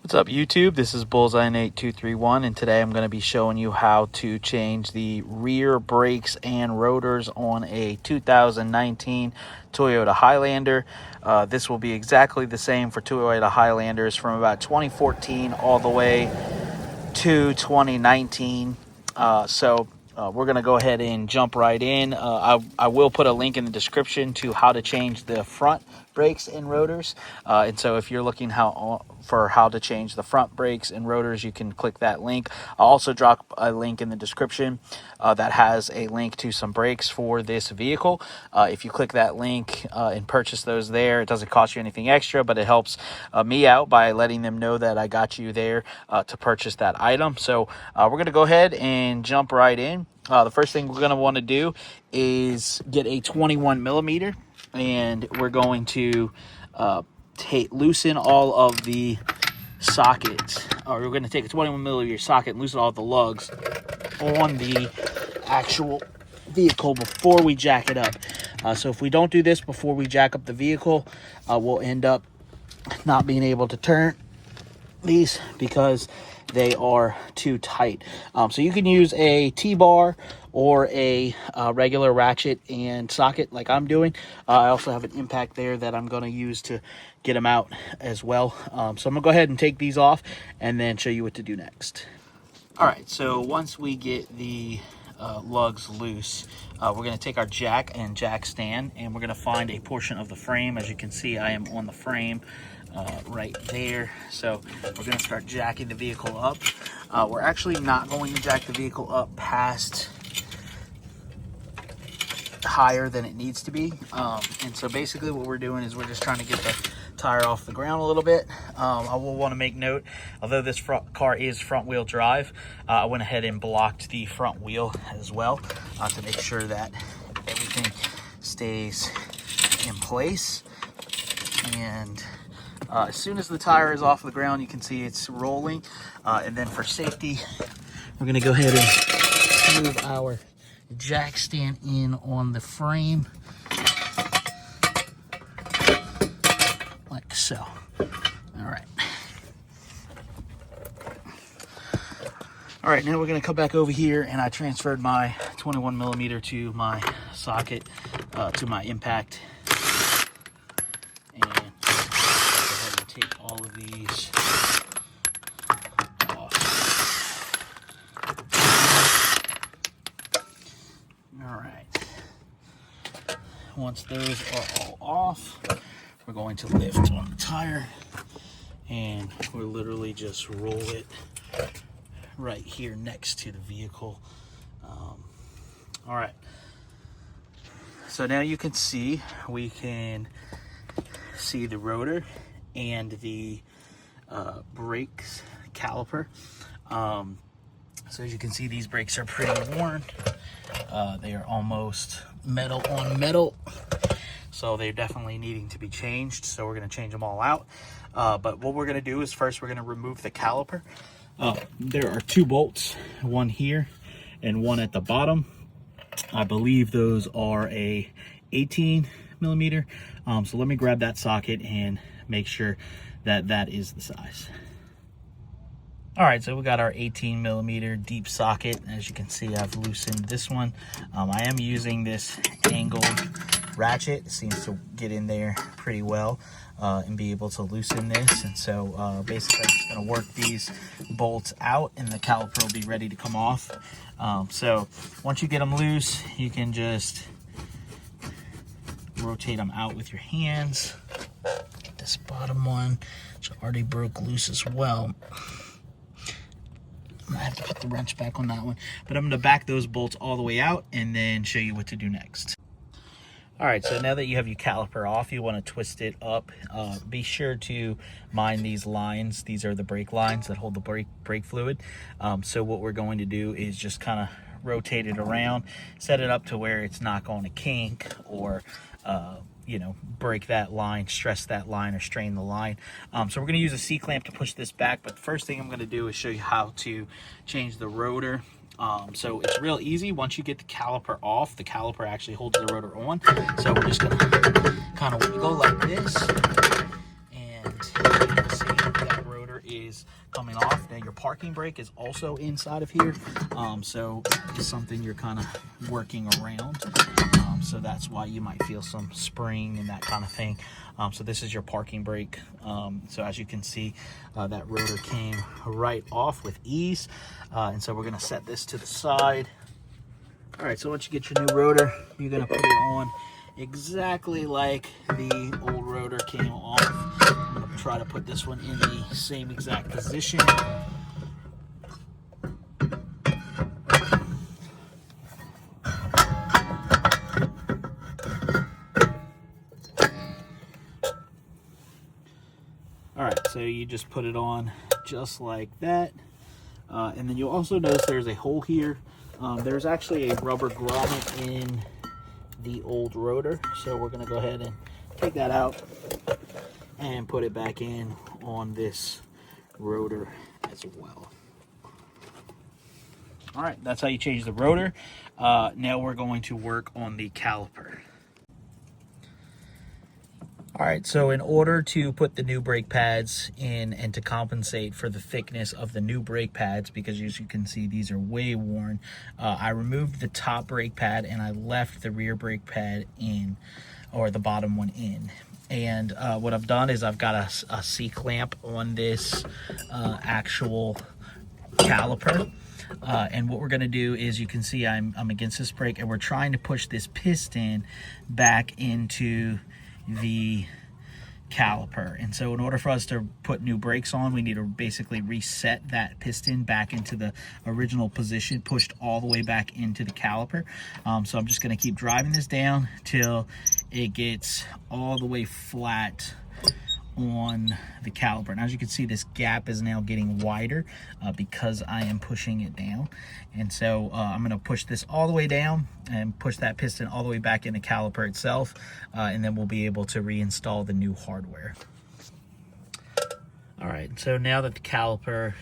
What's up YouTube? This is Bullseye8231 and today I'm going to be showing you how to change the rear brakes and rotors on a 2019 Toyota Highlander. This will be exactly the same for Toyota Highlanders from about 2014 all the way to 2019. We're going to go ahead and jump right in. I will put a link in the description to how to change the front brakes and rotors. And so if you're looking for how to change the front brakes and rotors, you can click that link. I'll also drop a link in the description that has a link to some brakes for this vehicle. If you click that link and purchase those there, it doesn't cost you anything extra, but it helps me out by letting them know that I got you there to purchase that item. So we're going to go ahead and jump right in. The first thing we're going to want to do is get a 21 millimeter, and we're going to loosen all of the sockets, or we're going to take a 21 millimeter socket and loosen all the lugs on the actual vehicle before we jack it up. So if we don't do this before we jack up the vehicle, we'll end up not being able to turn these because they are too tight. So you can use a T-bar or a regular ratchet and socket like I'm doing. I also have an impact there that I'm going to use to get them out as well. So I'm going to go ahead and take these off and then show you what to do next. All right, so once we get the lugs loose, we're going to take our jack and jack stand, and we're going to find a portion of the frame. As you can see, I am on the frame right there. So we're going to start jacking the vehicle up. We're actually not going to jack the vehicle up past higher than it needs to be. And so basically what we're doing is we're just trying to get the tire off the ground a little bit. I will want to make note, although this car is front wheel drive, I went ahead and blocked the front wheel as well to make sure that everything stays in place. And as soon as the tire is off the ground, you can see it's rolling. And then for safety, we're going to go ahead and move our jack stand in on the frame like so. All right, now we're going to come back over here, and I transferred my 21 millimeter to my socket, to my impact. And go ahead and take all of these off. All right. Once those are all off, we're going to lift on the tire, and we'll literally just roll it right here next to the vehicle. All right. So now you can see, we can see the rotor and the brakes caliper. So as you can see, these brakes are pretty worn. They are almost metal on metal, so they're definitely needing to be changed. So we're going to change them all out. But what we're going to do is first we're going to remove the caliper. There are two bolts, one here and one at the bottom. I believe those are a 18 millimeter. So let me grab that socket and make sure that that is the size. All right, so we got our 18 millimeter deep socket. As you can see, I've loosened this one. I am using this angled ratchet. It seems to get in there pretty well and be able to loosen this. And so basically I'm just gonna work these bolts out and the caliper will be ready to come off. So once you get them loose, you can just rotate them out with your hands. Get this bottom one, which already broke loose as well. I have to put the wrench back on that one, but I'm going to back those bolts all the way out and then show you what to do next. All right, so now that you have your caliper off, you want to twist it up. Be sure to mind these lines. These are the brake lines that hold the brake fluid. So what we're going to do is just kind of rotate it around, set it up to where it's not going to kink or break that line, stress that line, or strain the line. So we're going to use a C-clamp to push this back, but the first thing I'm going to do is show you how to change the rotor. So it's real easy. Once you get the caliper off, the caliper actually holds the rotor on. So we're just going to kind of wiggle like this, and you can see that rotor is coming off. Now your parking brake is also inside of here, so it's something you're kind of working around. So that's why you might feel some spring and that kind of thing. So this is your parking brake. So as you can see, that rotor came right off with ease. And so we're going to set this to the side. All right, so once you get your new rotor, you're going to put it on exactly like the old rotor came off. I'm going to try to put this one in the same exact position. All right, so you just put it on just like that. And then you'll also notice there's a hole here. There's actually a rubber grommet in the old rotor, so we're going to go ahead and take that out and put it back in on this rotor as well. All right, that's how you change the rotor. Now we're going to work on the caliper. All right, so in order to put the new brake pads in and to compensate for the thickness of the new brake pads, because as you can see, these are way worn, I removed the top brake pad and I left the rear brake pad in, or the bottom one in. And what I've done is I've got a C-clamp on this actual caliper. And what we're going to do is, you can see I'm against this brake, and we're trying to push this piston back into the caliper. And so in order for us to put new brakes on, we need to basically reset that piston back into the original position, pushed all the way back into the caliper. So I'm just going to keep driving this down till it gets all the way flat on the caliper. And as you can see, this gap is now getting wider because I am pushing it down. And so I'm going to push this all the way down and push that piston all the way back in the caliper itself, and then we'll be able to reinstall the new hardware. All right, so now that the caliper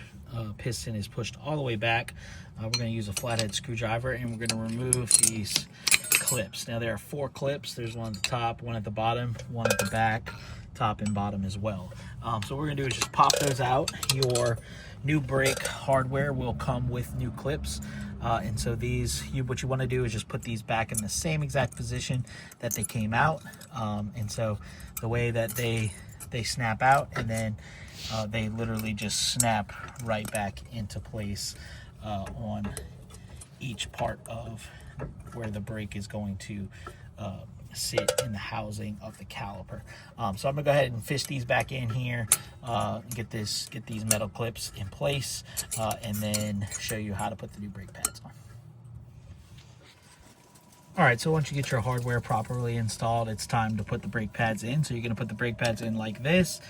piston is pushed all the way back, we're going to use a flathead screwdriver and we're going to remove these clips. Now there are 4 clips. There's one at the top, one at the bottom, one at the back, top and bottom as well. So what we're going to do is just pop those out. Your new brake hardware will come with new clips. And so these, what you want to do is just put these back in the same exact position that they came out. And so the way that they snap out, and then they literally just snap right back into place on each part of where the brake is going to sit in the housing of the caliper. So I'm gonna go ahead and fish these back in here, get these metal clips in place, and then show you how to put the new brake pads on. All right, so once you get your hardware properly installed, it's time to put the brake pads in. So you're gonna put the brake pads in like this,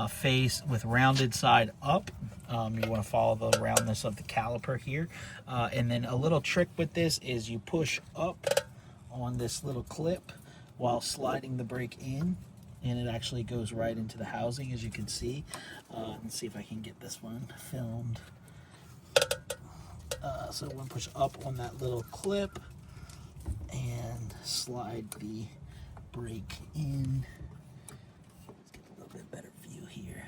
face with rounded side up. You wanna follow the roundness of the caliper here. And then a little trick with this is you push up on this little clip while sliding the brake in, and it actually goes right into the housing, as you can see. Let's see if I can get this one filmed. So I'm gonna push up on that little clip and slide the brake in. Let's get a little bit better view here.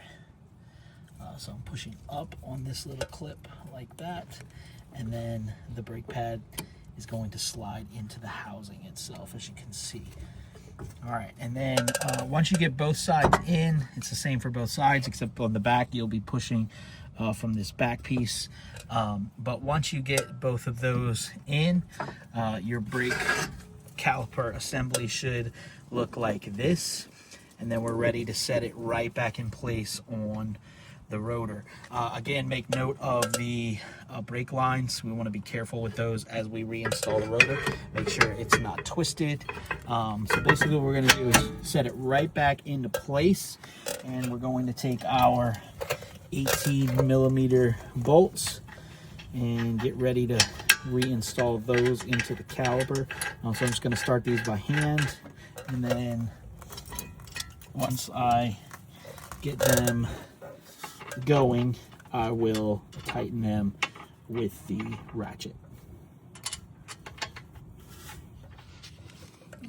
So I'm pushing up on this little clip like that, and then the brake pad is going to slide into the housing itself, as you can see. All right, and then once you get both sides in, it's the same for both sides, except on the back you'll be pushing from this back piece. But once you get both of those in, your brake caliper assembly should look like this, and then we're ready to set it right back in place on the rotor. Again, make note of the brake lines. We want to be careful with those as we reinstall the rotor. Make sure it's not twisted. So basically what we're going to do is set it right back into place, and we're going to take our 18mm bolts and get ready to reinstall those into the caliper. So I'm just going to start these by hand, and then once I get them going, I will tighten them with the ratchet.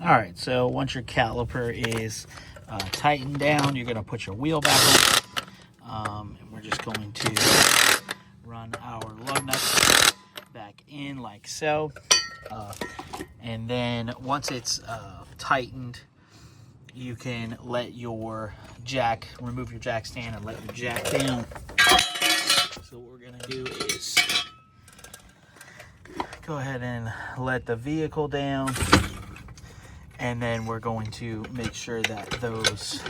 All right, so once your caliper is tightened down, you're going to put your wheel back on, and we're just going to like so. And then once it's tightened, you can let your jack, remove your jack stand and let your jack down. So what we're gonna do is go ahead and let the vehicle down, and then we're going to make sure that those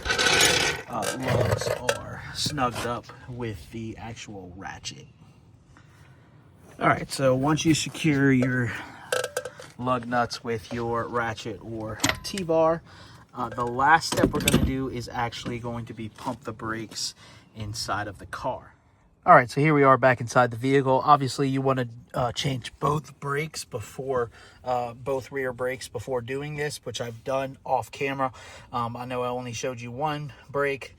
lugs are snugged up with the actual ratchet. All right, so once you secure your lug nuts with your ratchet or T-bar, the last step we're going to do is actually going to be pump the brakes inside of the car. All right, so here we are back inside the vehicle. Obviously, you want to change both brakes before, both rear brakes before doing this, which I've done off camera. I know I only showed you one brake,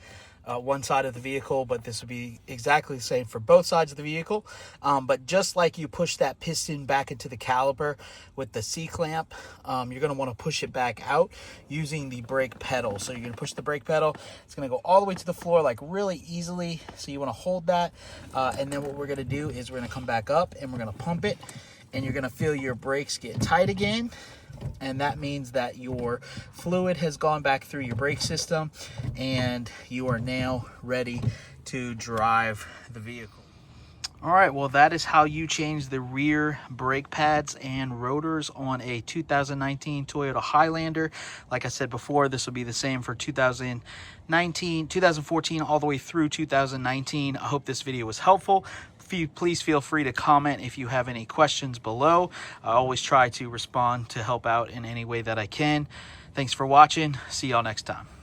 one side of the vehicle, but this would be exactly the same for both sides of the vehicle. But just like you push that piston back into the caliper with the C-clamp, you're going to want to push it back out using the brake pedal. So you're going to push the brake pedal. It's going to go all the way to the floor, like really easily. So you want to hold that. And then what we're going to do is we're going to come back up and we're going to pump it. And you're going to feel your brakes get tight again. And that means that your fluid has gone back through your brake system and you are now ready to drive the vehicle. All right, well, that is how you change the rear brake pads and rotors on a 2019 Toyota Highlander. Like I said before, this will be the same for 2019, 2014, all the way through 2019. I hope this video was helpful. Please feel free to comment if you have any questions below. I always try to respond to help out in any way that I can. Thanks for watching. See y'all next time.